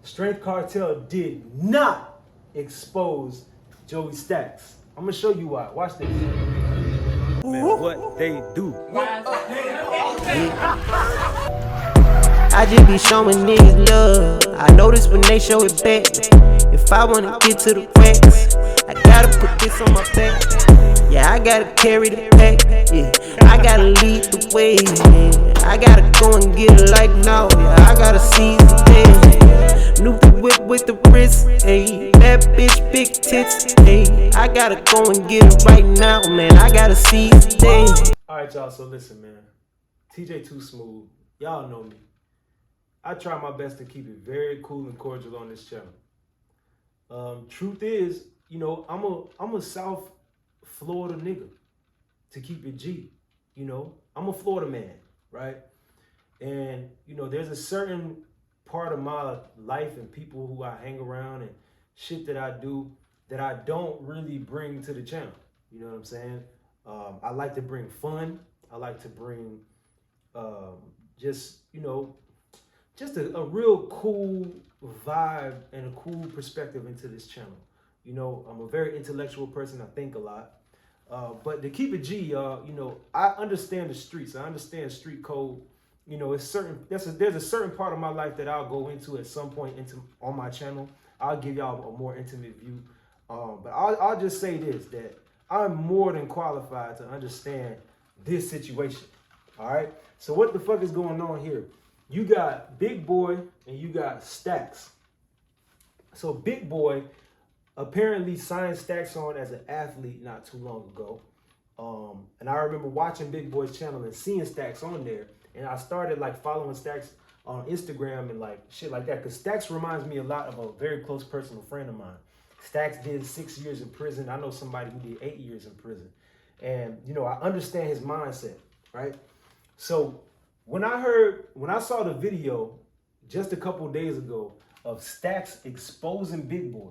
Strength Cartel did not expose Joey STAX. I'm gonna show you why. Watch this. Man, what they do. I just be showing niggas love. I notice when they show it back. If I wanna get to the racks, I gotta put this on my back. Yeah, I gotta carry the pack. Yeah, I gotta lead the way. Yeah, I gotta go and get it like now. Yeah, I gotta seize the day. New whip with the wrist. Hey, bad bitch, big tits. Hey, I gotta go and get it right now, man. I gotta seize the day. All right, y'all. So listen, man. TJ Too Smooth. Y'all know me. I try my best to keep it very cool and cordial on this channel. Truth is, you know, I'm a South Florida nigga, to keep it G. You know, I'm a Florida man, right? And you know, there's a certain part of my life and people who I hang around and shit that I do that I don't really bring to the channel. You know what I'm saying? I like to bring fun. I like to bring just, you know, just a real cool vibe and a cool perspective into this channel. You know, I'm a very intellectual person. I think a lot. But to keep it G, y'all, you know, I understand the streets. I understand street code. You know, it's certain. There's a certain part of my life that I'll go into at some point on my channel. I'll give y'all a more intimate view. But I'll just say this, that I'm more than qualified to understand this situation. All right. So what the fuck is going on here? You got Big Boy and you got STAX. So Big Boy apparently signed STAX on as an athlete not too long ago. And I remember watching Big Boy's channel and seeing STAX on there. And I started like following STAX on Instagram and like shit like that. Because STAX reminds me a lot of a very close personal friend of mine. STAX did 6 years in prison. I know somebody who did 8 years in prison. And, you know, I understand his mindset, right? So when I saw the video just a couple days ago of STAX exposing Big Boy,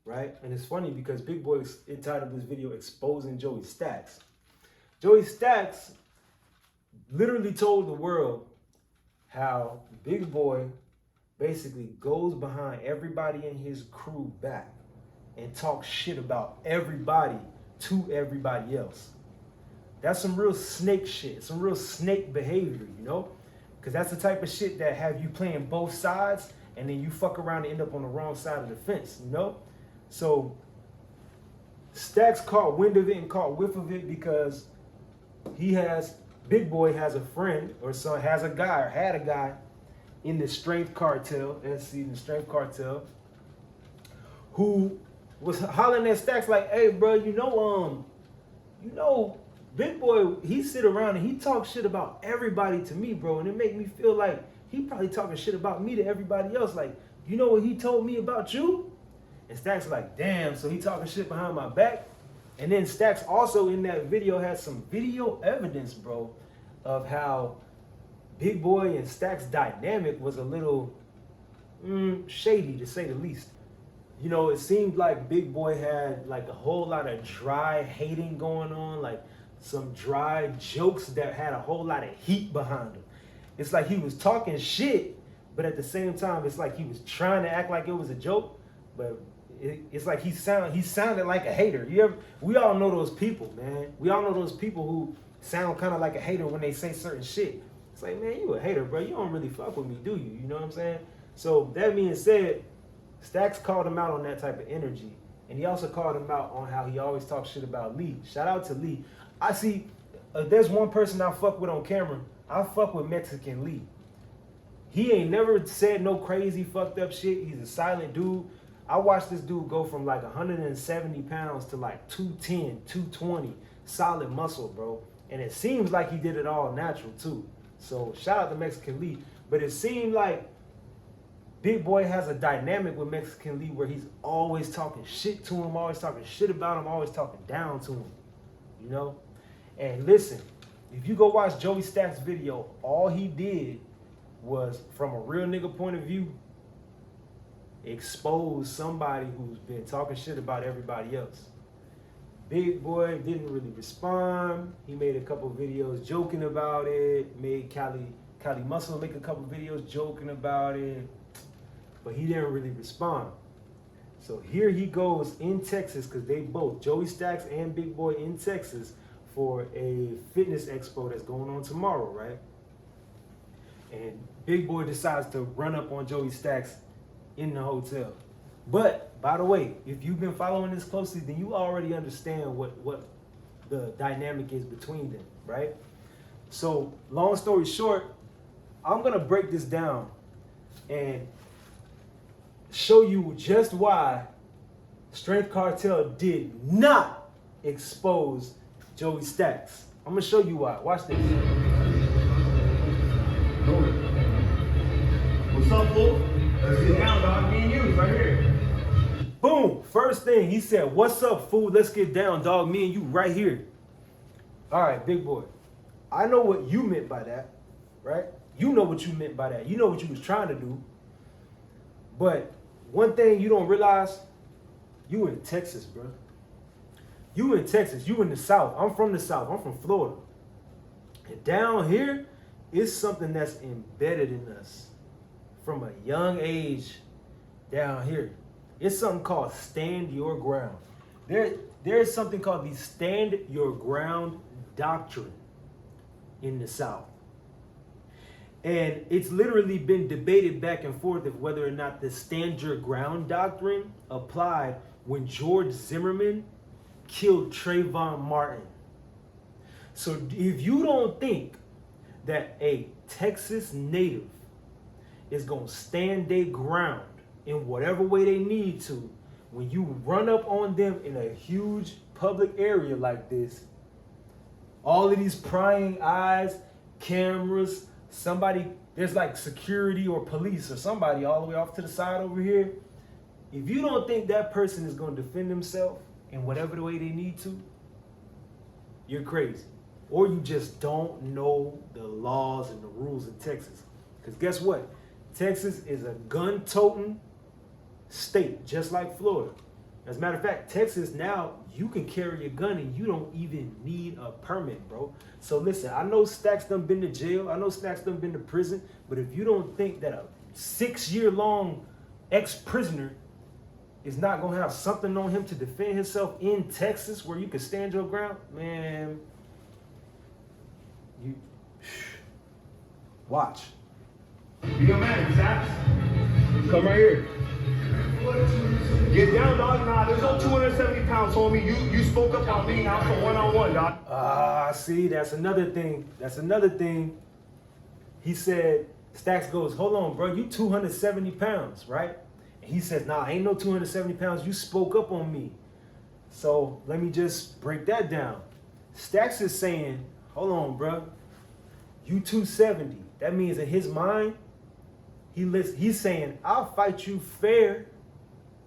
right? And it's funny because Big Boy entitled this video Exposing Joey STAX. Joey STAX literally told the world how Big Boy basically goes behind everybody in his crew back and talks shit about everybody to everybody else. That's some real snake shit, some real snake behavior, you know? Because that's the type of shit that have you playing both sides and then you fuck around and end up on the wrong side of the fence, you know? So STAX caught wind of it and caught whiff of it because Big Boy has a friend or son, has a guy or had a guy in the Strength Cartel, in the Strength Cartel, who was hollering at STAX like, hey bro, you know, Big Boy, he sit around and he talks shit about everybody to me, bro. And it make me feel like he probably talking shit about me to everybody else. Like, you know what he told me about you? And STAX like, damn, so he talking shit behind my back? And then STAX also in that video had some video evidence, bro, of how Big Boy and STAX dynamic was a little shady, to say the least. You know, it seemed like Big Boy had like a whole lot of dry hating going on, like some dry jokes that had a whole lot of heat behind them. It's like he was talking shit, but at the same time, it's like he was trying to act like it was a joke, but it's like he sounded like a hater. We all know those people, man. We all know those people who sound kind of like a hater when they say certain shit. It's like, man, you a hater, bro. You don't really fuck with me, do you? You know what I'm saying? So that being said, STAX called him out on that type of energy. And he also called him out on how he always talks shit about Lee. Shout out to Lee. I see, there's one person I fuck with on camera. I fuck with Mexican Lee. He ain't never said no crazy fucked up shit. He's a silent dude. I watched this dude go from like 170 pounds to like 210, 220, solid muscle, bro. And it seems like he did it all natural too. So shout out to Mexican Lee. But it seemed like Big Boy has a dynamic with Mexican Lee where he's always talking shit to him, always talking shit about him, always talking down to him, you know? And listen, if you go watch Joey STAX video, all he did was, from a real nigga point of view, expose somebody who's been talking shit about everybody else. Big Boy didn't really respond. He made a couple videos joking about it, made Cali Muscle make a couple videos joking about it. but he didn't really respond. So here he goes in Texas, because they both, Joey STAX and Big Boy, in Texas for a fitness expo that's going on tomorrow, right? And Big Boy decides to run up on Joey STAX in the hotel. But, by the way, if you've been following this closely, then you already understand what the dynamic is between them, right? So, long story short, I'm going to break this down and show you just why Strength Cartel did not expose Joey STAX. I'm going to show you why. Watch this. What's up, fool? Let's get down, dog. Me and you, right here. Boom. First thing, he said, "What's up, fool? Let's get down, dog. Me and you right here." All right, Big Boy. I know what you meant by that, right? You know what you meant by that. You know what you was trying to do. But one thing you don't realize, you in Texas, bro. You in Texas. You in the South. I'm from the South. I'm from Florida. And down here, it's something that's embedded in us from a young age down here. It's something called stand your ground. There's something called the stand your ground doctrine in the South. And it's literally been debated back and forth of whether or not the stand your ground doctrine applied when George Zimmerman killed Trayvon Martin. So if you don't think that a Texas native is gonna stand their ground in whatever way they need to, when you run up on them in a huge public area like this, all of these prying eyes, cameras, somebody, there's like security or police or somebody all the way off to the side over here. If you don't think that person is gonna defend themselves in whatever the way they need to, you're crazy. Or you just don't know the laws and the rules in Texas. Because guess what? Texas is a gun-toting state, just like Florida. As a matter of fact, Texas now, you can carry a gun and you don't even need a permit, bro. So listen, I know STAX done been to jail. I know STAX done been to prison. But if you don't think that a 6-year-long ex-prisoner is not going to have something on him to defend himself in Texas where you can stand your ground, man, you watch. Be a man, STAX. Come right here. Get down, dog. Nah, there's no 270 pounds, homie. You spoke up on me now for one-on-one, dog. See, that's another thing. That's another thing. He said, STAX goes, "Hold on, bro, you 270 pounds, right?" And he says, "Nah, ain't no 270 pounds. You spoke up on me." So let me just break that down. STAX is saying, "Hold on, bro, you 270. That means in his mind, he's saying, I'll fight you fair.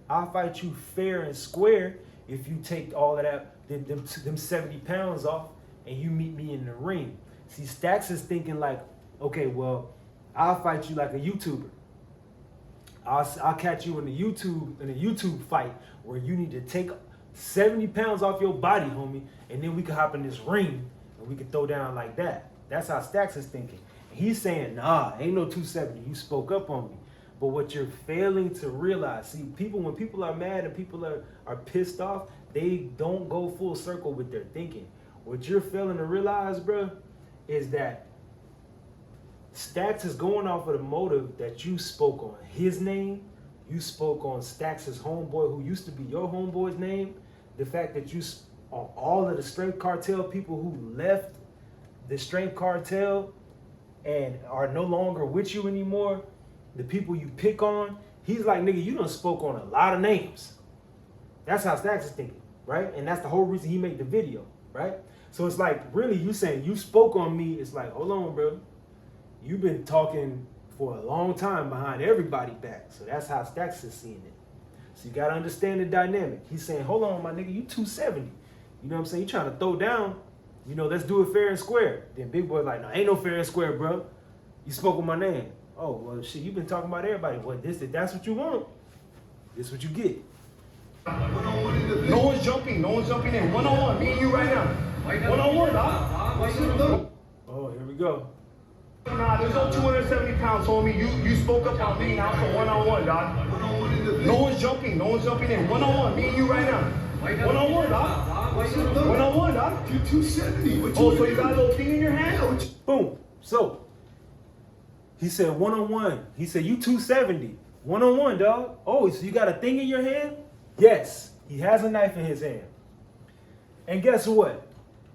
I'll fight you fair and square if you take all of that, them 70 pounds off and you meet me in the ring." See, STAX is thinking like, okay, well, I'll fight you like a YouTuber. I'll catch you in a YouTube fight where you need to take 70 pounds off your body, homie, and then we can hop in this ring and we can throw down like that. That's how STAX is thinking. He's saying, nah, ain't no 270. You spoke up on me. But what you're failing to realize, see, when people are mad and people are pissed off, they don't go full circle with their thinking. What you're failing to realize, bro, is that STAX is going off of the motive that you spoke on his name, you spoke on STAX's homeboy who used to be your homeboy's name, the fact that you, on all of the Strength Cartel people who left the Strength Cartel and are no longer with you anymore, the people you pick on, he's like, nigga, you done spoke on a lot of names. That's how STAX is thinking, right? And that's the whole reason he made the video, right? So it's like, really, you saying you spoke on me, it's like, hold on, bro. You've been talking for a long time behind everybody's back. So that's how STAX is seeing it. So you gotta understand the dynamic. He's saying, hold on, my nigga, you 270. You know what I'm saying? You trying to throw down, let's do it fair and square. Then Big Boy's like, no, ain't no fair and square, bro. You spoke on my name. Oh, well, shit, you've been talking about everybody. Well, that's what you want. This what you get. No one's jumping in. One-on-one, me and you right now. One-on-one, dog. Oh, here we go. Nah, there's no 270 pounds, homie. You spoke up on me now for one-on-one, dog. No one's jumping in. One-on-one, me and you right now. One-on-one, dog. One-on-one, dog. You're 270. Oh, so you got a little thing in your hand? Boom. So he said one-on-one. He said you 270. One-on-one, dog. Oh, so you got a thing in your hand? Yes. He has a knife in his hand. And guess what?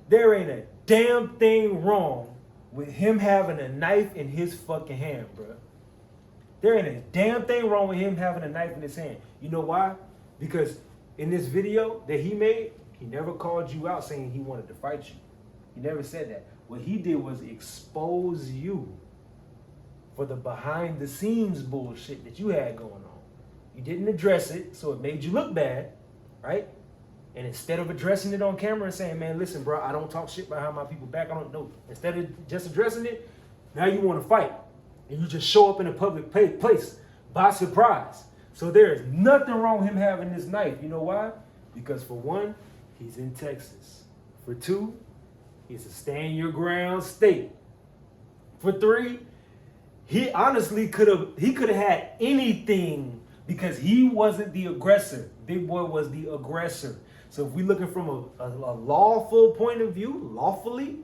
There ain't a damn thing wrong with him having a knife in his fucking hand, bro. There ain't a damn thing wrong with him having a knife in his hand. You know why? Because in this video that he made, he never called you out saying he wanted to fight you. He never said that. What he did was expose you for the behind the scenes bullshit that you had going on. You didn't address it, so it made you look bad, right? And instead of addressing it on camera and saying, man, listen, bro, I don't talk shit behind my people back. I don't know. Instead of just addressing it, now you want to fight. And you just show up in a public place by surprise. So there is nothing wrong with him having this knife. You know why? Because for one, he's in Texas. For two, he's a stand your ground state. For three, he honestly could have had anything because he wasn't the aggressor. Big Boy was the aggressor. So if we're looking from a lawful point of view, lawfully,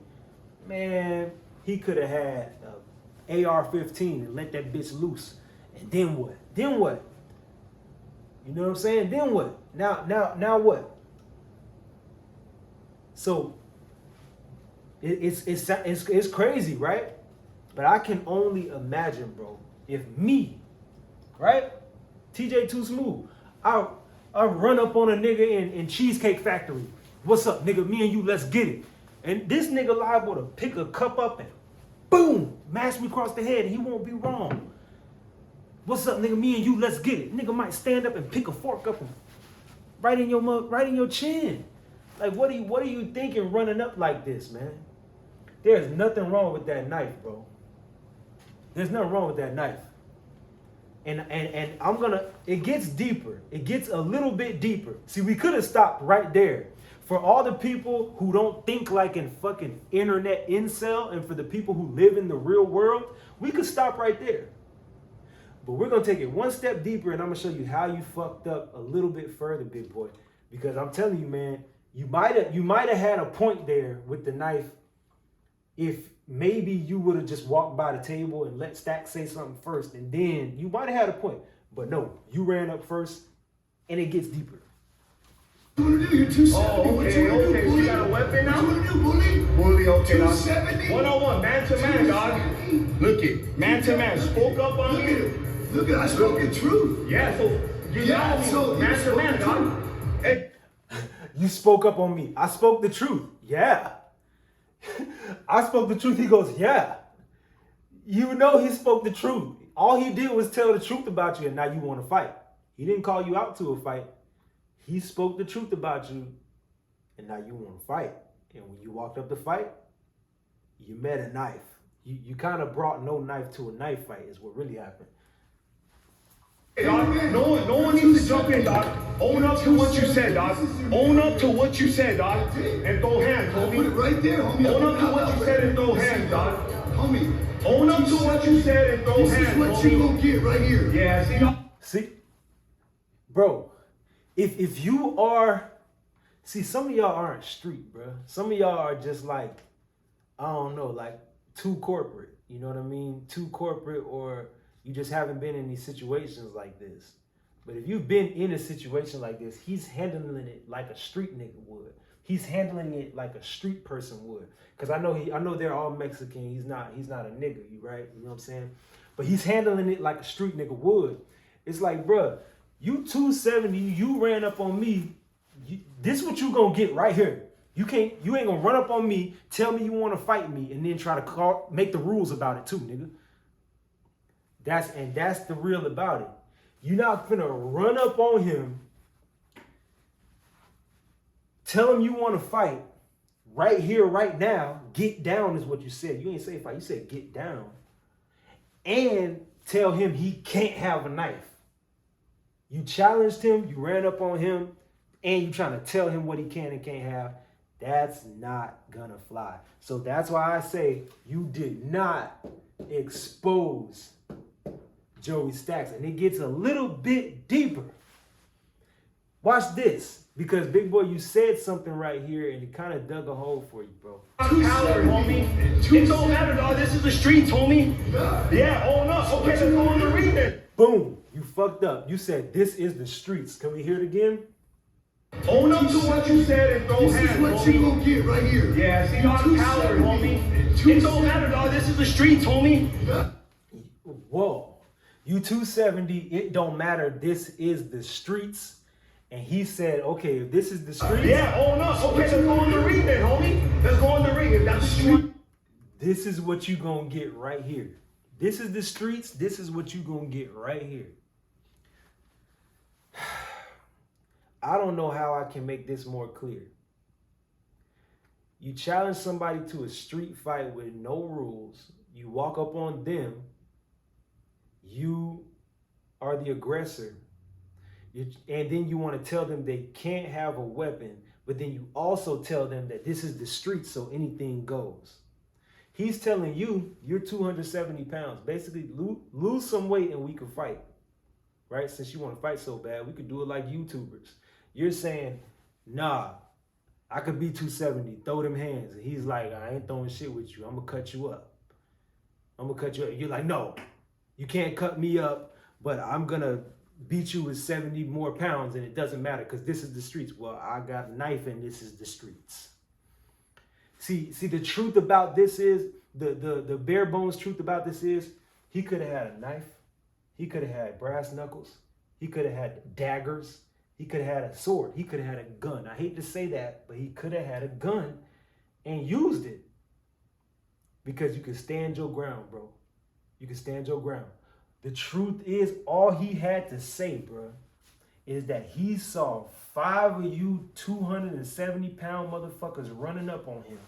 man, he could have had an AR-15 and let that bitch loose. And then what? Then what? You know what I'm saying? Then what? Now what? So it's crazy, right? But I can only imagine, bro, if me, right? TJ Too Smooth, I run up on a nigga in Cheesecake Factory. What's up, nigga? Me and you, let's get it. And this nigga liable to pick a cup up and boom, mash me across the head and he won't be wrong. What's up, nigga? Me and you, let's get it. Nigga might stand up and pick a fork up and right in your chin. Like, what are you thinking running up like this, man? There's nothing wrong with that knife, bro. There's nothing wrong with that knife. And it gets deeper. It gets a little bit deeper. See, we could have stopped right there. For all the people who don't think like in fucking internet incel, and for the people who live in the real world, we could stop right there. But we're gonna take it one step deeper, and I'm gonna show you how you fucked up a little bit further, big boy. Because I'm telling you, man, you might have had a point there with the knife if maybe you would have just walked by the table and let STAX say something first, and then you might have had a point. But no, you ran up first, and it gets deeper. You're 270. Oh, okay. So you got a weapon now? Bully, okay. 270. One-on-one, man to man, dog. Look it, man to man. Spoke up on me. Look at, I spoke the truth. Yeah, so you know me, so man to man, dog. Hey. You spoke up on me. I spoke the truth. Yeah. I spoke the truth. He goes, yeah. You know he spoke the truth. All he did was tell the truth about you, and now you want to fight. He didn't call you out to a fight. He spoke the truth about you, and now you want to fight. And when you walked up to fight, you met a knife. You kind of brought no knife to a knife fight is what really happened. Dog, no one needs to jump in, dog. Own up to what you said, dog. Own up to what you said, dog. And throw hands, homie. Put it right there, homie. Own up to what you said and throw hands, dog. Homie. Own up to what you said and throw hands, This is what you gonna get right here. Yeah, see, dog. See, bro, if you are, see, some of y'all aren't street, bro. Some of y'all are just like, I don't know, like too corporate. You know what I mean? Too corporate, or you just haven't been in these situations like this. But if you've been in a situation like this, he's handling it like a street nigga would. He's handling it like a street person would. Cause I know they're all Mexican. He's not a nigga, you right? You know what I'm saying? But he's handling it like a street nigga would. It's like, bruh, you 270, you ran up on me. This what you gonna get right here. You ain't gonna run up on me, tell me you wanna fight me, and then try to make the rules about it too, nigga. That's the real about it. You're not finna run up on him, tell him you wanna fight, right here, right now. Get down is what you said. You ain't say fight, you said get down. And tell him he can't have a knife. You challenged him, you ran up on him, and you trying to tell him what he can and can't have. That's not gonna fly. So that's why I say you did not expose Joey STAX. And it gets a little bit deeper. Watch this. Because, big boy, you said something right here, and it kind of dug a hole for you, bro. Coward, homie. It don't matter, dog. This is the streets, homie. Yeah, own up. Okay, let's go on the ring then. Boom. You fucked up. You said, this is the streets. Can we hear it again? Own up to what you said and throw This hands, is what you homie. gonna get right here. Yeah, see, y'all coward, homie. It don't matter, dog. This is the streets, homie. Whoa. You 270, it don't matter. This is the streets. And he said, okay, if this is the streets. Yeah, own up. Okay, let's go on the ring then, homie. Let's go on the ring. If that's the street. This is what you gonna get right here. This is the streets. This is what you gonna get right here. I don't know how I can make this more clear. You challenge somebody to a street fight with no rules. You walk up on them. You are the aggressor. And then you want to tell them they can't have a weapon, but then you also tell them that this is the street, so anything goes. He's telling you, you're 270 pounds. Basically, lose some weight and we can fight. Right? Since you want to fight so bad, we could do it like YouTubers. You're saying, nah, I could be 270, throw them hands. And he's like, I ain't throwing shit with you. I'm going to cut you up. I'm going to cut you up. You're like, no, you can't cut me up, but I'm going to beat you with 70 more pounds and it doesn't matter because this is the streets. Well, I got a knife and this is the streets. See, the truth about this is, the bare bones truth about this is, he could have had a knife. He could have had brass knuckles. He could have had daggers. He could have had a sword. He could have had a gun. I hate to say that, but he could have had a gun and used it. Because you can stand your ground, bro. You can stand your ground. The truth is, all he had to say, bro, is that he saw 5 of you 270-pound motherfuckers running up on him.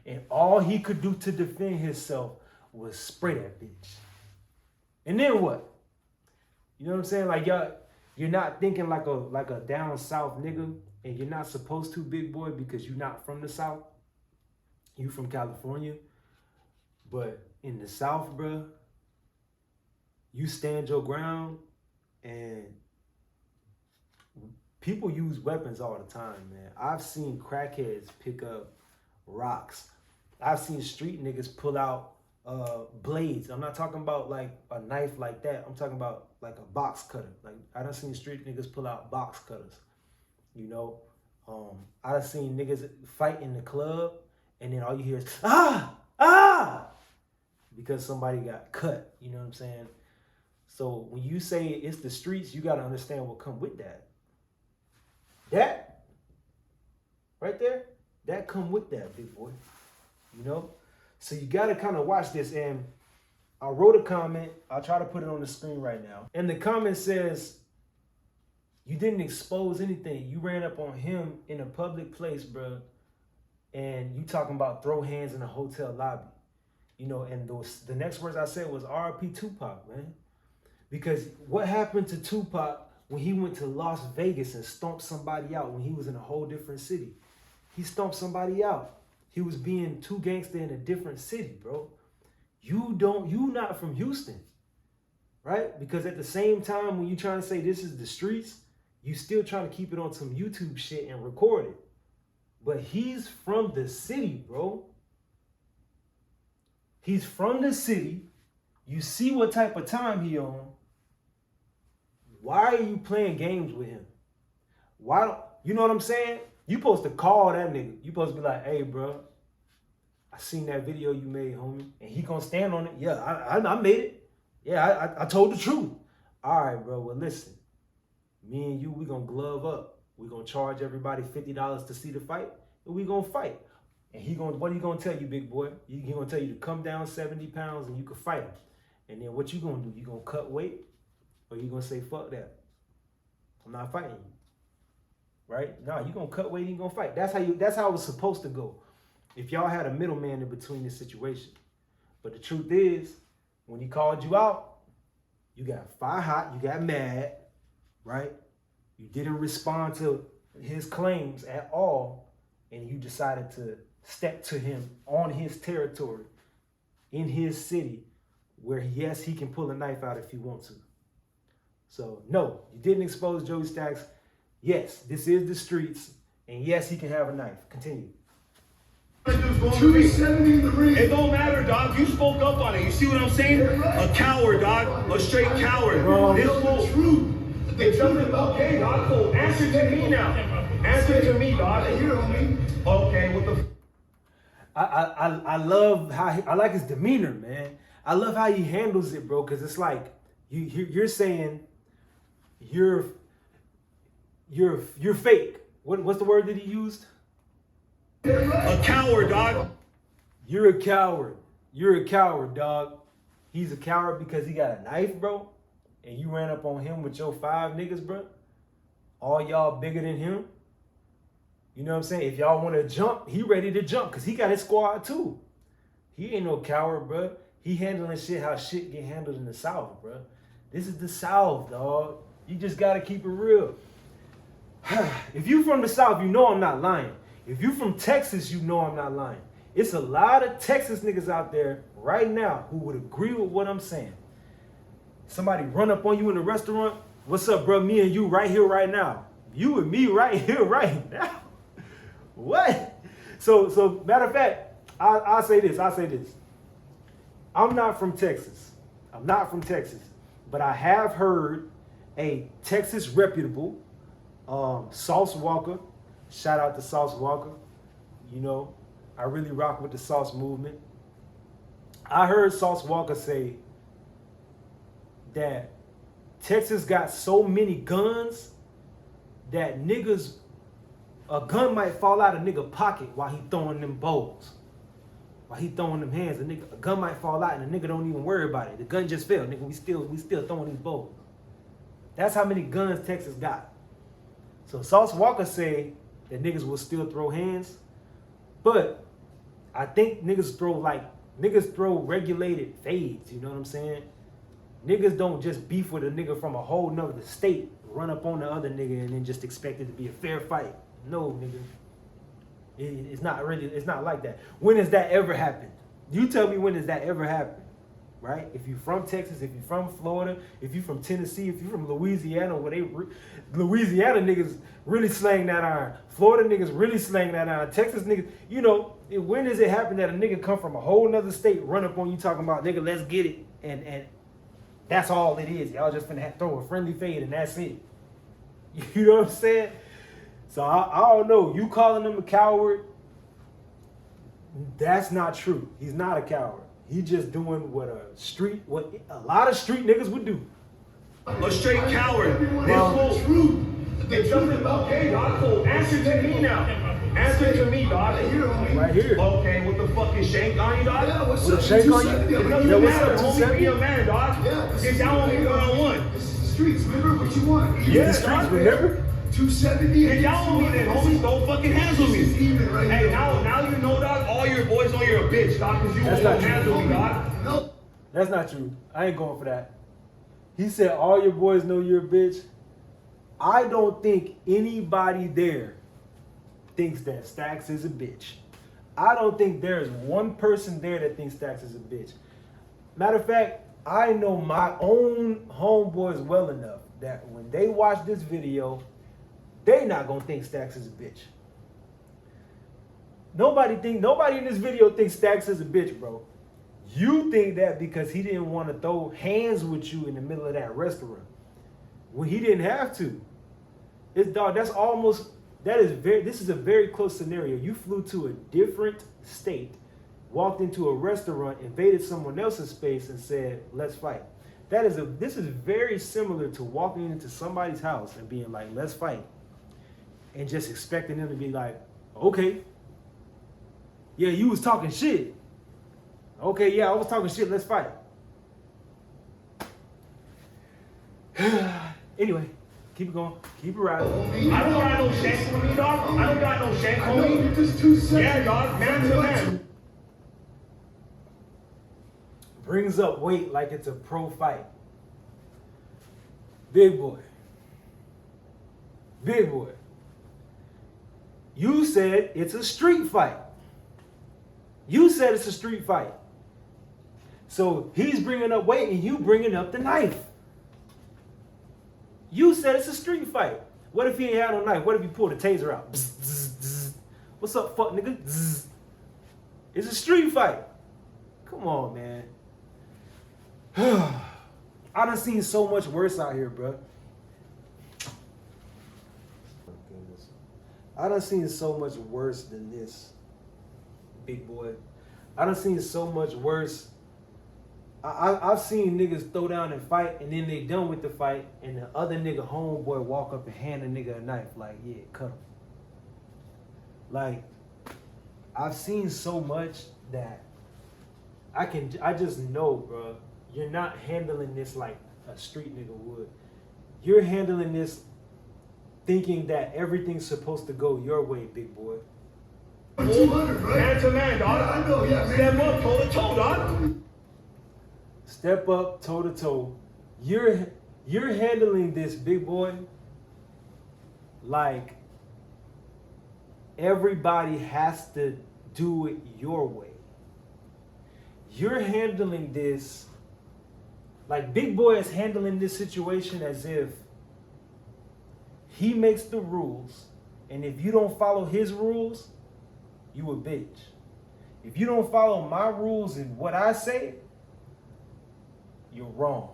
And all he could do to defend himself was spray that bitch. And then what? You know what I'm saying? Like, you're not thinking like a down south nigga, and you're not supposed to, big boy, because you're not from the South. You from California. But in the South, bro, you stand your ground, and people use weapons all the time, man. I've seen crackheads pick up rocks. I've seen street niggas pull out blades. I'm not talking about like a knife like that. I'm talking about like a box cutter. Like, I done seen street niggas pull out box cutters. You know, I done seen niggas fight in the club, and then all you hear is ah, because somebody got cut. You know what I'm saying? So when you say it's the streets, you got to understand what come with that. That right there, that come with that, big boy. You know? So you got to kind of watch this. And I wrote a comment. I'll try to put it on the screen right now. And the comment says, you didn't expose anything. You ran up on him in a public place, bro. And you talking about throw hands in a hotel lobby. You know, and the next words I said was RIP Tupac, man. Because what happened to Tupac when he went to Las Vegas and stomped somebody out when he was in a whole different city? He stomped somebody out. He was being too gangster in a different city, bro. You not from Houston, right? Because at the same time, when you trying to say this is the streets, you still trying to keep it on some YouTube shit and record it. But he's from the city, bro. He's from the city. You see what type of time he on. Why are you playing games with him? Why don't you know what I'm saying? You supposed to call that nigga. You supposed to be like, hey, bro, I seen that video you made, homie. And he gonna stand on it. Yeah, I made it. Yeah, I told the truth. All right, bro, well, listen. Me and you, we gonna glove up. We gonna charge everybody $50 to see the fight, and we gonna fight. And what he gonna tell you, big boy? He gonna tell you to come down 70 pounds and you can fight him. And then what you gonna do? You gonna cut weight? Or you gonna say, fuck that? I'm not fighting you. Right? No, you gonna cut weight, you gonna fight. That's how it was supposed to go. If y'all had a middleman in between this situation. But the truth is, when he called you out, you got fire hot, you got mad, right? You didn't respond to his claims at all, and you decided to step to him on his territory in his city where, yes, he can pull a knife out if he wants to. So, no, you didn't expose Joey STAX. Yes, this is the streets. And yes, he can have a knife. Continue. 270 in the ring. It don't matter, dog. You spoke up on it. You see what I'm saying? A coward, dog. A straight coward. This fool. Truth. It doesn't. Okay, dog. So answer to me now. Answer to me, dog. Right here, homie. Okay, what the? I love how I like his demeanor, man. I love how he handles it, bro. Because it's like you're saying you're fake. What's the word that he used? A coward, dog. You're a coward. You're a coward, dog. He's a coward because he got a knife, bro. And you ran up on him with your 5 niggas, bro. All y'all bigger than him. You know what I'm saying? If y'all want to jump, he ready to jump because he got his squad too. He ain't no coward, bro. He handling shit how shit get handled in the South, bro. This is the South, dog. You just got to keep it real. If you from the South, you know I'm not lying. If you from Texas, you know I'm not lying. It's a lot of Texas niggas out there right now who would agree with what I'm saying. Somebody run up on you in a restaurant. What's up, bro? Me and you right here, right now. You and me right here, right now. What? So matter of fact, I'll say this. I'm not from Texas. But I have heard a Texas reputable, Sauce Walker. Shout out to Sauce Walker. You know, I really rock with the Sauce movement. I heard Sauce Walker say that Texas got so many guns that niggas, a gun might fall out of nigga pocket while he throwing them bowls. While he throwing them hands, a gun might fall out and the nigga don't even worry about it. The gun just fell, nigga. We still throwing these bowls. That's how many guns Texas got. So Sauce Walker say that niggas will still throw hands, but I think niggas throw regulated fades. You know what I'm saying? Niggas don't just beef with a nigga from a whole nother state, run up on the other nigga and then just expect it to be a fair fight. No, nigga. It's not like that. When has that ever happened? You tell me when has that ever happened, right? If you from Texas, if you from Florida, if you from Tennessee, if you from Louisiana, Louisiana niggas really slang that iron. Florida niggas really slang that iron. Texas niggas, you know, when does it happen that a nigga come from a whole nother state, run up on you talking about, nigga, let's get it, and that's all it is. Y'all just finna throw a friendly fade and that's it. You know what I'm saying? So I don't know. You calling him a coward, that's not true. He's not a coward. He's just doing what a lot of street niggas would do. A straight coward. This truth. It doesn't. Okay, dog. So answer to me now. Answer to me, dog. Right here, homie. Right here. Okay, with the fucking shank on you, dog. Yeah, what's With up? a shake on you? 270, It I'm doesn't right what's here. up, matter, homie. Be a man, dog. Yeah, this Get is down with me one-on-one. This is the streets. Remember what you want. Yeah, The streets, dog. remember? 270. Get down with me then, homie. Don't fucking handle This is me. even right Hey, here. now you know, dog. All your boys know you're a bitch, dog, because you That's won't not handle me, dog. No. That's not true. I ain't going for that. He said all your boys know you're a bitch. I don't think anybody there thinks that STAX is a bitch. I don't think there is one person there that thinks STAX is a bitch. Matter of fact, I know my own homeboys well enough that when they watch this video, they not gonna think STAX is a bitch. Nobody in this video thinks STAX is a bitch, bro. You think that because he didn't want to throw hands with you in the middle of that restaurant when he didn't have to. This is a very close scenario. You flew to a different state, walked into a restaurant, invaded someone else's space and said, let's fight. This is very similar to walking into somebody's house and being like, let's fight. And just expecting them to be like, okay. Yeah, you was talking shit. Okay, yeah, I was talking shit, let's fight. Anyway, keep it going, keep it riding. I don't got no shank on me, dog. I don't got no shank I on know me. you're just 270. Yeah, dog. Man to man. Brings up weight like it's a pro fight. Big boy. You said it's a street fight. So he's bringing up weight and you bringing up the knife. You said it's a street fight. What if he ain't had no knife? What if he pulled a taser out? Bzz, bzz, bzz. What's up, fuck nigga? Bzz. It's a street fight. Come on, man. I done seen so much worse out here, bro. I done seen so much worse than this, big boy. I done seen so much worse. I've seen niggas throw down and fight, and then they done with the fight, and the other nigga homeboy walk up and hand a nigga a knife, like, yeah, cut him. Like, I've seen so much that I just know, bro, you're not handling this like a street nigga would. You're handling this thinking that everything's supposed to go your way, big boy. 200, right? Man to man, dog. Yeah, I know, yeah. Step up, toe to toe, dog. Step up, toe to toe. You're handling this, big boy, like everybody has to do it your way. You're handling this like Big Boy is handling this situation as if he makes the rules, and if you don't follow his rules, you a bitch. If you don't follow my rules and what I say, you're wrong.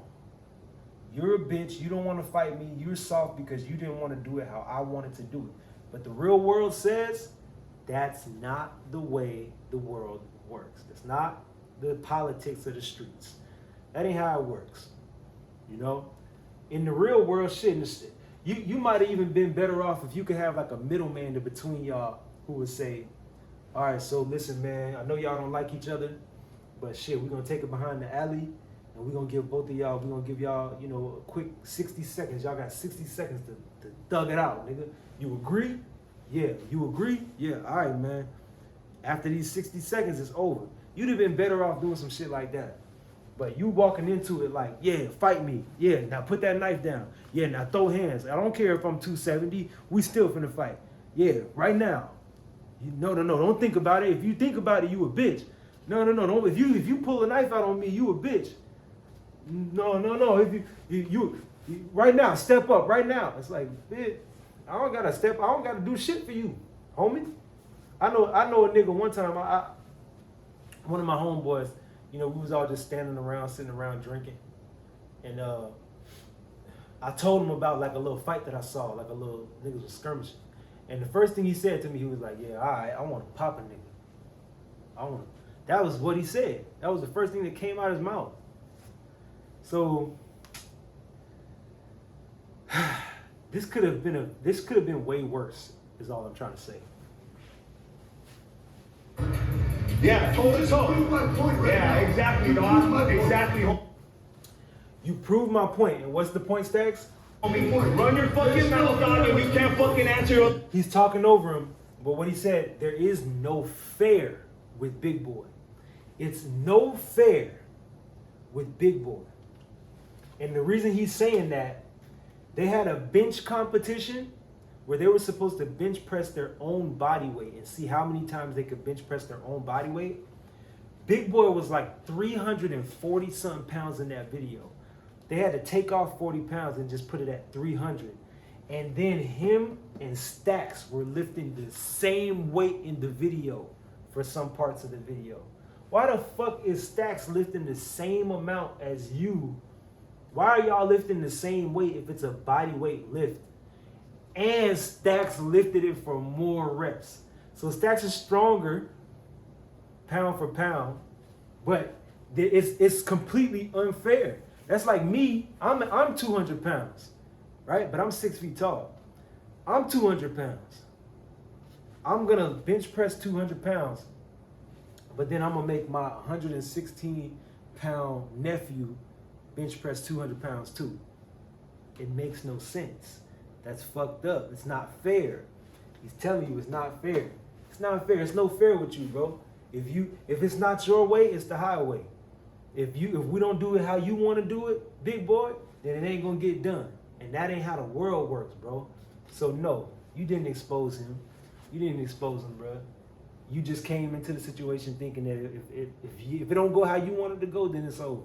You're a bitch. You don't want to fight me. You're soft because you didn't want to do it how I wanted to do it. But the real world says that's not the way the world works. That's not the politics of the streets. That ain't how it works. You know? In the real world, you might have even been better off if you could have like a middleman in between y'all who would say, all right, so listen, man, I know y'all don't like each other, but shit, we're going to take it behind the alley, and we're going to give both of y'all, we're going to give y'all, you know, a quick 60 seconds. Y'all got 60 seconds to thug it out, nigga. You agree? Yeah. You agree? Yeah. All right, man. After these 60 seconds, it's over. You'd have been better off doing some shit like that. But you walking into it like, yeah, fight me. Yeah, now put that knife down. Yeah, now throw hands. I don't care if I'm 270. We still finna fight. Yeah, right now. No, don't think about it. If you think about it, you a bitch. No. If you pull a knife out on me, you a bitch. No. If you right now, step up right now. It's like, bitch, I don't gotta do shit for you, homie. I know a nigga one time, one of my homeboys, you know, we was all just standing around, sitting around drinking. And I told him about like a little fight that I saw, like a little niggas was skirmishing. And the first thing he said to me, he was like, yeah, all right, I want to pop a nigga. That was what he said. That was the first thing that came out of his mouth. So this could have been way worse, is all I'm trying to say. Yeah, toe to toe. Prove my point right Yeah, now. exactly, You proved my dog. point. Exactly. You proved my point, and what's the point, Stax? Homie, run your fucking mouth, dog, and you can't fucking answer. He's talking over him, but what he said, there is no fair with Big Boy. It's no fair with Big Boy. And the reason he's saying that, they had a bench competition where they were supposed to bench press their own body weight and see how many times they could bench press their own body weight. Big Boy was like 340 something pounds in that video. They had to take off 40 pounds and just put it at 300. And then him and STAX were lifting the same weight in the video for some parts of the video. Why the fuck is STAX lifting the same amount as you? Why are y'all lifting the same weight if it's a body weight lift? And STAX lifted it for more reps. So STAX is stronger pound for pound, but it's completely unfair. That's like me, I'm 200 pounds, right? But I'm 6 feet tall. I'm 200 pounds. I'm gonna bench press 200 pounds, but then I'm gonna make my 116 pound nephew bench press 200 pounds too. It makes no sense. That's fucked up. It's not fair. He's telling you it's not fair. It's not fair. It's no fair with you, bro. If it's not your way, it's the highway. If we don't do it how you want to do it, big boy, then it ain't gonna get done. And that ain't how the world works, bro. So no, you didn't expose him. You didn't expose him, bro. you just came into the situation thinking that if it don't go how you want it to go, then it's over.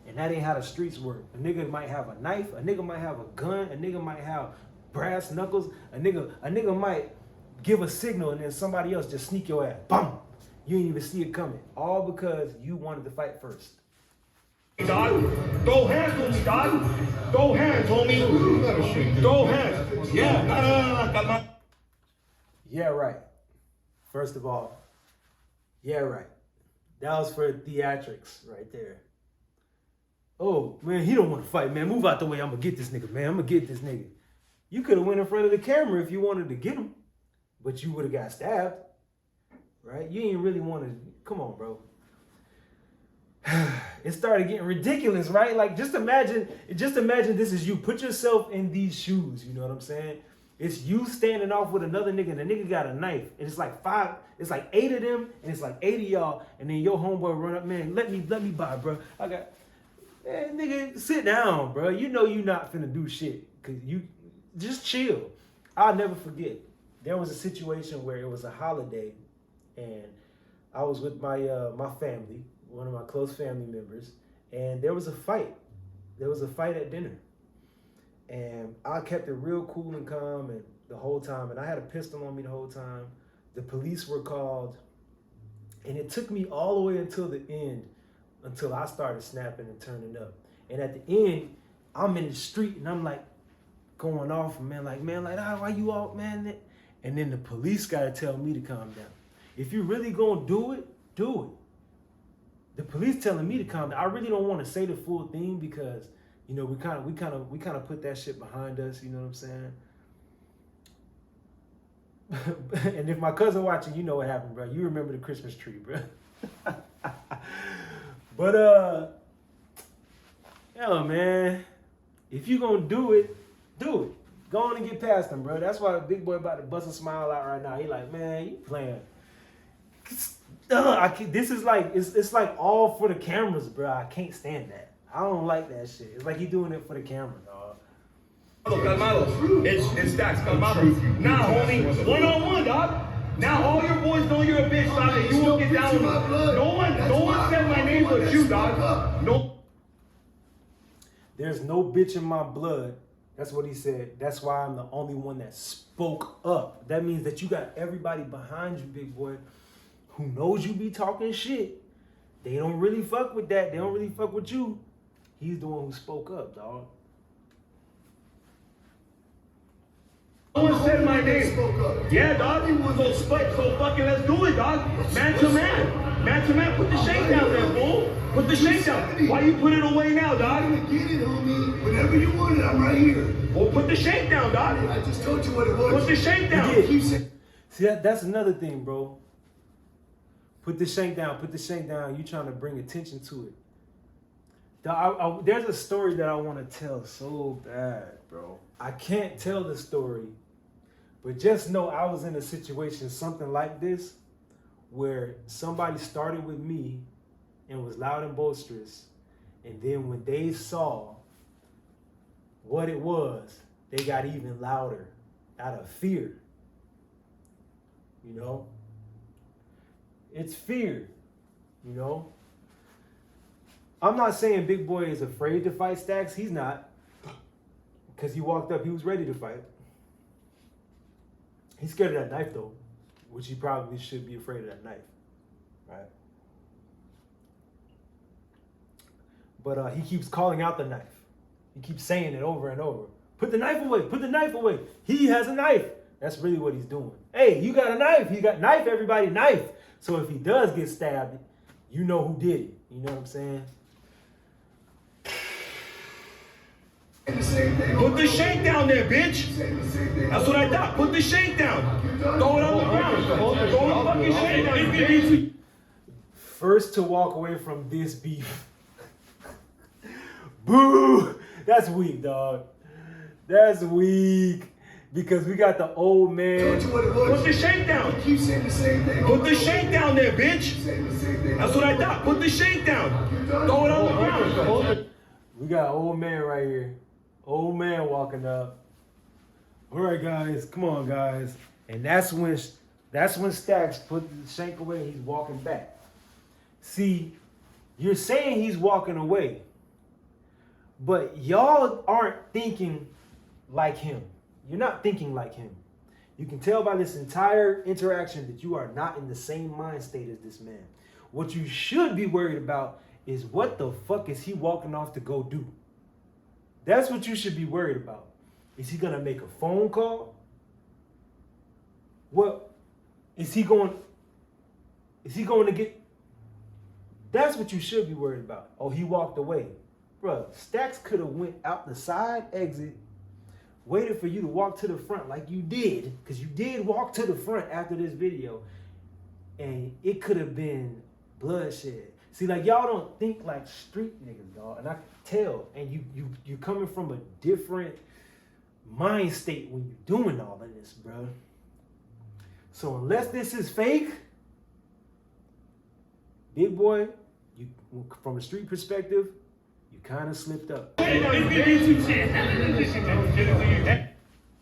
And that ain't how the streets work. A nigga might have a knife, a nigga might have a gun, a nigga might have brass knuckles, a nigga might give a signal and then somebody else just sneak your ass. Boom! You ain't even see it coming. All because you wanted to fight first. Dog, throw hands on me, dog. Throw hands, homie. Throw hands. Yeah, no. Yeah, right. First of all, yeah, right. That was for theatrics right there. Oh, man, he don't want to fight, man. Move out the way. I'm going to get this nigga, man. I'm going to get this nigga. You could have went in front of the camera if you wanted to get him, but you would have got stabbed, right? You ain't really want to. Come on, bro. It started getting ridiculous, right? Like, just imagine this is you. Put yourself in these shoes, you know what I'm saying? It's you standing off with another nigga, and the nigga got a knife, and it's like 8 of them, and it's like 8 of y'all, and then your homeboy run up, man, let me buy, bro. Man, nigga, sit down, bro. You know you not finna do shit, cause you just chill. I'll never forget. There was a situation where it was a holiday, and I was with my my family, one of my close family members, and there was a fight. There was a fight at dinner. And I kept it real cool and calm and the whole time. And I had a pistol on me the whole time. The police were called. And it took me all the way until the end, until I started snapping and turning up. And at the end, I'm in the street and I'm like going off, man, why you out, man? And then the police got to tell me to calm down. If you really going to do it, do it. The police telling me to calm down. I really don't want to say the full thing because, you know, we kind of put that shit behind us. You know what I'm saying? And if my cousin watching, you know what happened, bro. You remember the Christmas tree, bro. But yo, man, if you gonna do it, do it. Go on and get past them, bro. That's why Big Boy about to bust a smile out right now. He like, man, you playing. This is like it's like all for the cameras, bro. I can't stand that. I don't like that shit. It's like he doing it for the camera, dog. Calmado. It's STAX, calmado. Nah, homie, one-on-one, dog. Now all your boys know you're a bitch, dog, and you won't get down with me. No one said my name but you, dog. No. There's no bitch in my blood. That's what he said. That's why I'm the only one that spoke up. That means that you got everybody behind you, big boy, who knows you be talking shit. They don't really fuck with that. They don't really fuck with you. He's the one who spoke up, dog. No one said my name. Yeah, dog. So fucking let's do it, dog. Man to man. Man to man. Put the shake down there, fool. Put the shake down. Why you put it away now, dog? Get it, homie. Whenever you want it, I'm right here. Well, put the shake down, dog. I just told you what it was. Put the shake down. See, that's another thing, bro. Put the shank down. Put the shank down. You trying to bring attention to it. There's a story that I want to tell so bad, bro. I can't tell the story, but just know I was in a situation, something like this, where somebody started with me and was loud and boisterous, and then when they saw what it was, they got even louder out of fear. You know? It's fear, you know? I'm not saying Big Boy is afraid to fight STAX. He's not. Because he walked up, he was ready to fight. He's scared of that knife, though, which he probably should be afraid of that knife, right? But he keeps calling out the knife. He keeps saying it over and over. Put the knife away. Put the knife away. He has a knife. That's really what he's doing. Hey, you got a knife. You got knife, everybody, knife. So if he does get stabbed, you know who did it. You know what I'm saying? Put the shake down there, bitch. That's what I thought. Put the shake down. Throw it on the ground. Throw the fucking shake down. First to walk away from this beef. Boo! That's weak, dog. That's weak. Because we got the old man. Put the shake down. Keep saying the same thing. Put the shake down there, bitch. That's what I thought. Put the shake down. Throw it on the ground. We got old man right here. Old man walking up. All right, guys. Come on, guys. And that's when That's when STAX put the shank away and he's walking back. See, you're saying he's walking away, but y'all aren't thinking like him. You're not thinking like him. You can tell by this entire interaction that you are not in the same mind state as this man. What you should be worried about is what the fuck is he walking off to go do? That's what you should be worried about. Is he gonna make a phone call? What is he going to get? That's what you should be worried about. Oh, he walked away. Bruh, STAX could have went out the side exit, waited for you to walk to the front like you did, because you did walk to the front after this video, and it could have been bloodshed. See, like, y'all don't think like street niggas, dog, and I can tell. And you coming from a different mind state when you're doing all of this, bro. So unless this is fake, big boy, you from a street perspective, you kind of slipped up.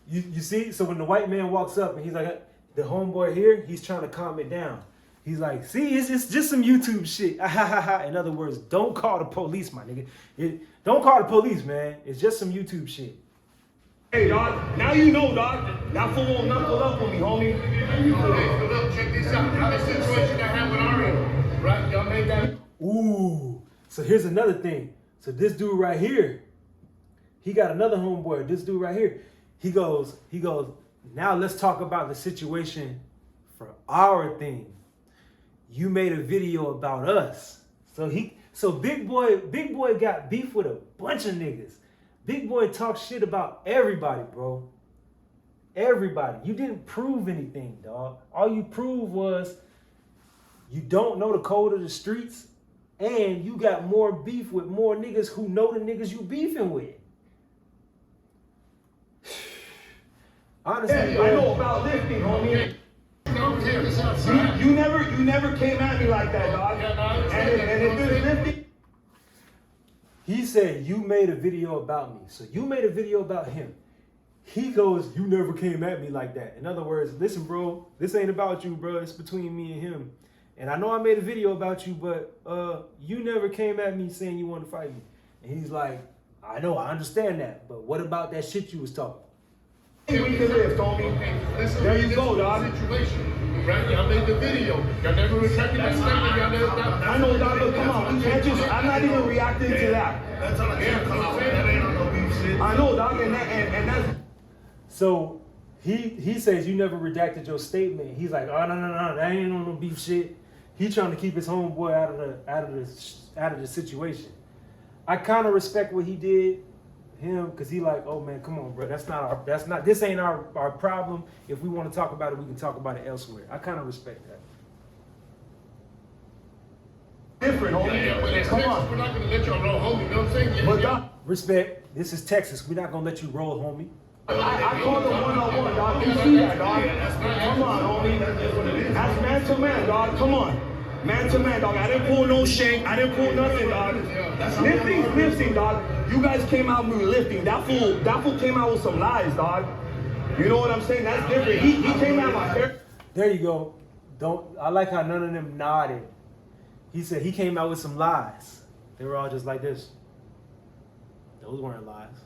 You see? So when the white man walks up and he's like, the homeboy here, he's trying to calm it down. He's like, see, it's just some YouTube shit. In other words, don't call the police, my nigga. Don't call the police, man. It's just some YouTube shit. Hey, dog, now you know, dog. That fool won't knuckle up with me, homie. Hey, look, check this out. How the situation that happened already, right? Y'all made that. Ooh. So here's another thing. So this dude right here, he got another homeboy. This dude right here, he goes, now let's talk about the situation for our thing. You made a video about us. So big boy got beef with a bunch of niggas. Big boy talks shit about everybody, bro. Everybody. You didn't prove anything, dog. All you proved was you don't know the code of the streets, and you got more beef with more niggas who know the niggas you beefing with. Honestly, Yeah, I know about lifting, homie. You never came at me like that, dog. And if it's lifting. He said, you made a video about me. So you made a video about him. He goes, you never came at me like that. In other words, listen, bro, this ain't about you, bro. It's between me and him. And I know I made a video about you, but you never came at me saying you want to fight me. And he's like, I know, I understand that. But what about that shit you was talking? We can live, homie. There you go, dog. Situation, right? Y'all made the video. Y'all never retracted that statement. Y'all never. I know, dog, but come on. You can't just. I'm not even reacting to that. That's all I care about. That ain't on no beef shit. I know, dog, and that's. So he says you never redacted your statement. He's like, oh no, that ain't on no beef shit. He trying to keep his homeboy out of the situation. I kind of respect what he did. Him, because he like, oh man, come on, bro, this ain't our problem. If we want to talk about it, we can talk about it elsewhere. I kind of respect that. Different, homie. Yeah, but in Come Texas, on. we're not gonna let y'all roll home. You know what I'm saying? But dog, Respect. This is Texas. We're not gonna let you roll, homie. I called him one-on-one, dog. You see that, dog? Come on, homie. That's man to man, dog. Come on. Man to man, dog. I didn't pull no shank. I didn't pull nothing, dog. Lifting, dog. You guys came out with lifting. That fool came out with some lies, dog. You know what I'm saying? That's different. He came out my hair. There you go. I like how none of them nodded. He said he came out with some lies. They were all just like this. Those weren't lies.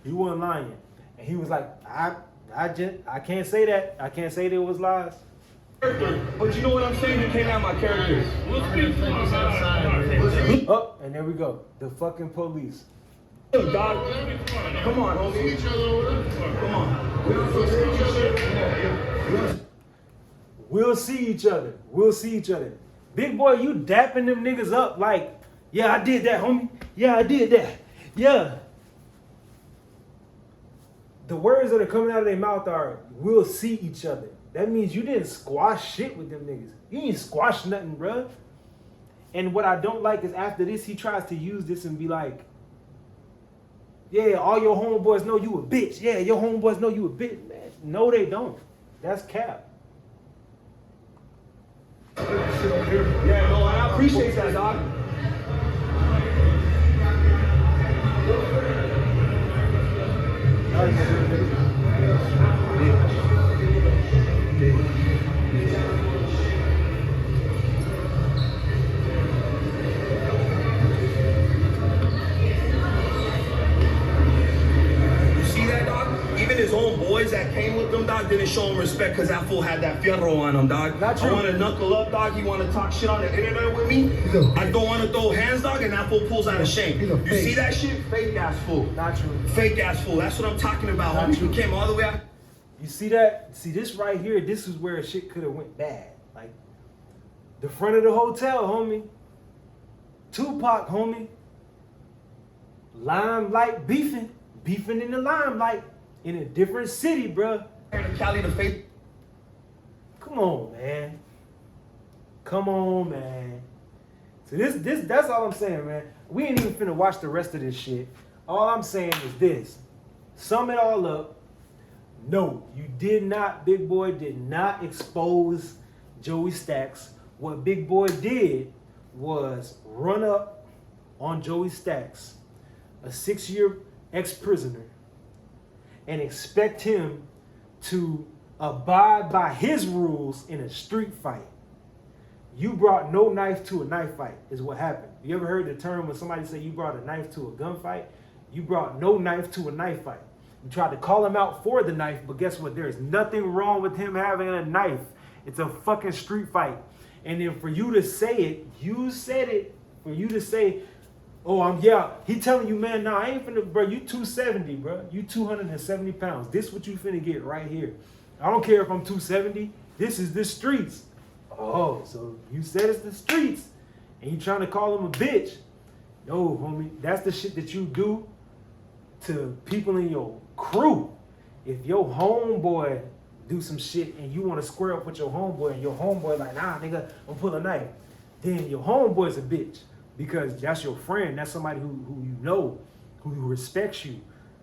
He wasn't lying. And he was like, I can't say that. I can't say there was lies. But you know what I'm saying? He came out my character. Oh, and there we go. The fucking police. Dog, come on, homie. Come on. We'll see each other. Big boy, you dapping them niggas up like, yeah, I did that, homie. Yeah, I did that. Yeah. The words that are coming out of their mouth are, we'll see each other. That means you didn't squash shit with them niggas. You ain't squash nothing, bruh. And what I don't like is after this, he tries to use this and be like, yeah, all your homeboys know you a bitch. Yeah, your homeboys know you a bitch. Man, no, they don't. That's cap. Yeah, no, I appreciate that, dog. boys that came with them, dog, didn't show him respect because that fool had that fierro on him, dog. Not true. I want to knuckle up, dog. He want to talk shit on the internet with me. I don't want to throw hands, dog, and that fool pulls out of shame. You see that shit? Fake ass fool. Not true. Fake ass fool. That's what I'm talking about, Not homie. true. You came all the way out. You see that? See this right here? This is where shit could have went bad. Like the front of the hotel, homie. Tupac, homie. Limelight beefing in the limelight in a different city, bruh. Cali the fake. Come on, man. Come on, man. So that's all I'm saying, man. We ain't even finna watch the rest of this shit. All I'm saying is this. Sum it all up. No, you did not, Big Boy did not expose Joey STAX. What Big Boy did was run up on Joey STAX, a 6-year ex-prisoner, and expect him to abide by his rules in a street fight. You brought no knife to a knife fight is what happened. You ever heard the term when somebody say you brought a knife to a gunfight? You brought no knife to a knife fight. You tried to call him out for the knife, but guess what? There is nothing wrong with him having a knife. It's a fucking street fight. And then for you to say it, you said it. For you to say, oh, he telling you, man, nah, I ain't finna, bro, you 270, bro. You 270 pounds. This what you finna get right here. I don't care if I'm 270. This is the streets. Oh, so you said it's the streets. And you trying to call him a bitch. No, homie, that's the shit that you do to people in your crew. If your homeboy do some shit and you want to square up with your homeboy and your homeboy like, nah, nigga, I'm pull a knife, then your homeboy's a bitch because that's your friend. That's somebody who you know, who respects you,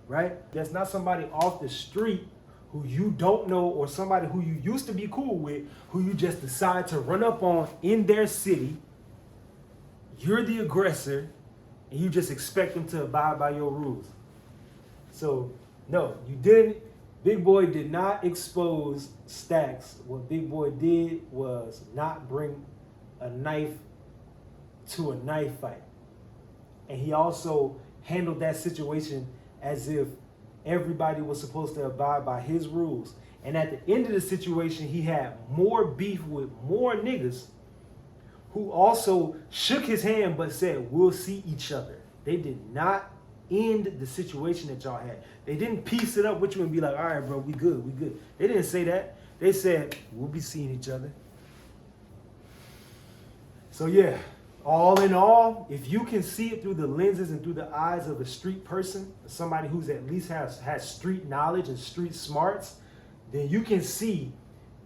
right? That's not somebody off the street who you don't know or somebody who you used to be cool with, who you just decide to run up on in their city. You're the aggressor and you just expect them to abide by your rules. So, no, you didn't. Big Boy did not expose STAX. What Big Boy did was not bring a knife to a knife fight. And he also handled that situation as if everybody was supposed to abide by his rules. And at the end of the situation, he had more beef with more niggas who also shook his hand but said, we'll see each other. They did not end the situation that y'all had. They didn't piece it up with you and be like, all right, bro, we good, we good. They didn't say that. They said, we'll be seeing each other. So yeah, all in all, if you can see it through the lenses and through the eyes of a street person, somebody who's at least has street knowledge and street smarts, then you can see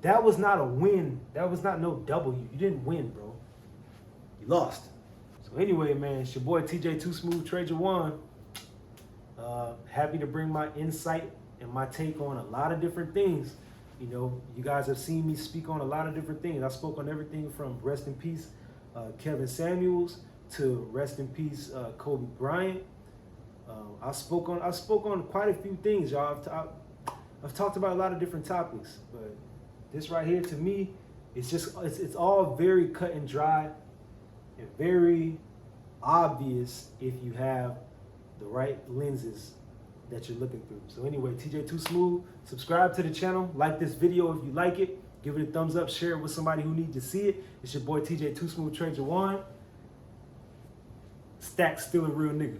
that was not a win. That was not no W. You didn't win, bro. You lost. So anyway, man, it's your boy TJ Too Smooth Trader One. Happy to bring my insight and my take on a lot of different things. You know, you guys have seen me speak on a lot of different things. I spoke on everything from rest in peace Kevin Samuels to rest in peace Kobe Bryant. I spoke on quite a few things, y'all. I've talked about a lot of different topics, but this right here to me, it's all very cut and dry and very obvious if you have the right lenses that you're looking through. So anyway, TJ Too Smooth, subscribe to the channel, like this video if you like it, give it a thumbs up, share it with somebody who needs to see it. It's your boy TJ Too Smooth Trader One. STAX still a real nigga.